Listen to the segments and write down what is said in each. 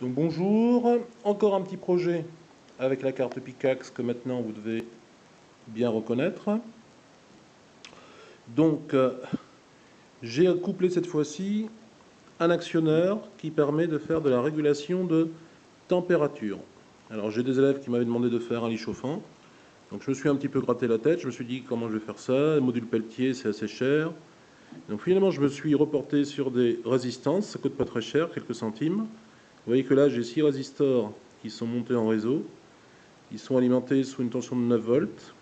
Donc bonjour, encore un petit projet avec la carte Picaxe que maintenant vous devez bien reconnaître. Donc j'ai couplé cette fois-ci un actionneur qui permet de faire de la régulation de température. Alors j'ai des élèves qui m'avaient demandé de faire un lit chauffant. Donc je me suis un petit peu gratté la tête, je me suis dit comment je vais faire ça, le module Peltier c'est assez cher. Donc finalement je me suis reporté sur des résistances, ça coûte pas très cher, quelques centimes. Vous voyez que là j'ai 6 résistors qui sont montés en réseau. Ils sont alimentés sous une tension de 9 volts.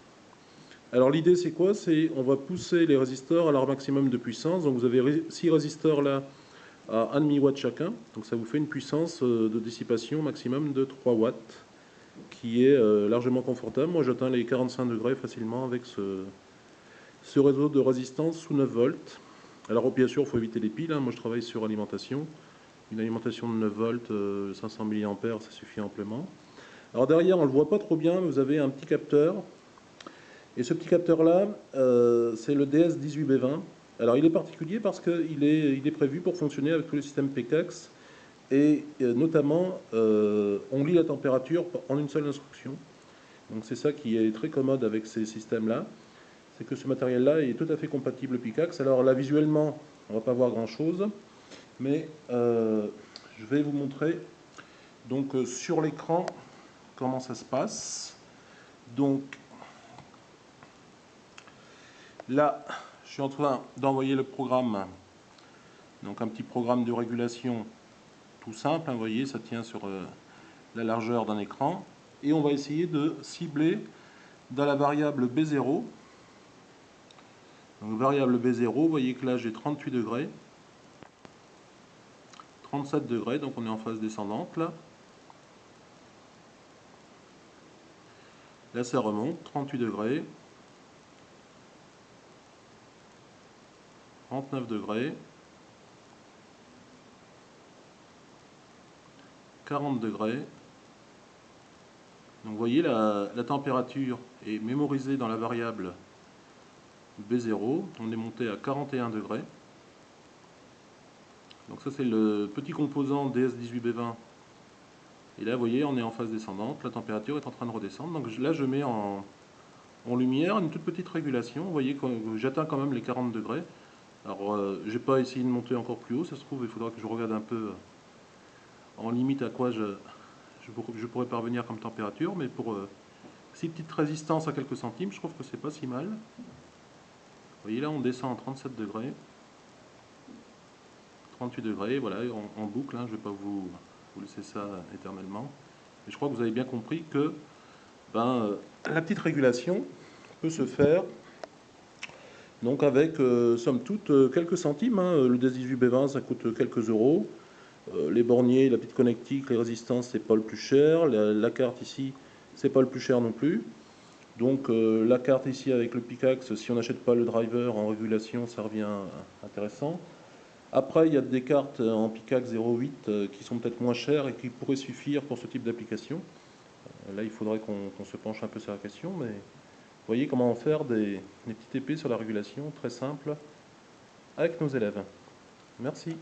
Alors l'idée c'est quoi? C'est on va pousser les résistors à leur maximum de puissance. Donc vous avez 6 résistors là à 1,5 watt chacun. Donc ça vous fait une puissance de dissipation maximum de 3 watts qui est largement confortable. Moi j'atteins les 45 degrés facilement avec ce réseau de résistance sous 9 volts. Alors bien sûr il faut éviter les piles. Moi je travaille sur alimentation. Une alimentation de 9 volts, 500 mA, ça suffit amplement. Alors derrière, on ne le voit pas trop bien, mais vous avez un petit capteur. Et ce petit capteur-là, c'est le DS18B20. Alors il est particulier parce qu'il est prévu pour fonctionner avec tous les systèmes PCAX. Et notamment, on lit la température en une seule instruction. Donc c'est ça qui est très commode avec ces systèmes-là. C'est que ce matériel-là est tout à fait compatible PCAX. Alors là, visuellement, on ne va pas voir grand-chose. Mais je vais vous montrer donc sur l'écran comment ça se passe. Donc là, je suis en train d'envoyer le programme, donc un petit programme de régulation tout simple, vous voyez, ça tient sur la largeur d'un écran. Et on va essayer de cibler dans la variable B0. Donc variable B0, vous voyez que là j'ai 38 degrés, 37 degrés, donc on est en phase descendante là. Là ça remonte, 38 degrés, 39 degrés, 40 degrés. Donc vous voyez la température est mémorisée dans la variable B0. On est monté à 41 degrés. Donc ça c'est le petit composant DS18B20. Et là vous voyez on est en phase descendante, la température est en train de redescendre. Donc là je mets en lumière une toute petite régulation. Vous voyez que j'atteins quand même les 40 degrés. Alors j'ai pas essayé de monter encore plus haut, ça se trouve il faudra que je regarde un peu en limite à quoi je pourrais parvenir comme température. Mais pour ces petites résistances à quelques centimes, je trouve que c'est pas si mal. Vous voyez là on descend à 37 degrés. 38 degrés, voilà, en boucle, hein, je ne vais pas vous laisser ça éternellement. Mais je crois que vous avez bien compris que la petite régulation peut se faire donc avec, somme toute, quelques centimes. Hein. Le DS18B20, ça coûte quelques euros. Les borniers, la petite connectique, les résistances, c'est pas le plus cher. La carte ici, c'est pas le plus cher non plus. Donc la carte ici avec le Picaxe, si on n'achète pas le driver en régulation, ça revient intéressant. Après, il y a des cartes en Picaxe 08 qui sont peut-être moins chères et qui pourraient suffire pour ce type d'application. Là, il faudrait qu'on se penche un peu sur la question, mais vous voyez comment faire des petites épées sur la régulation, très simple, avec nos élèves. Merci.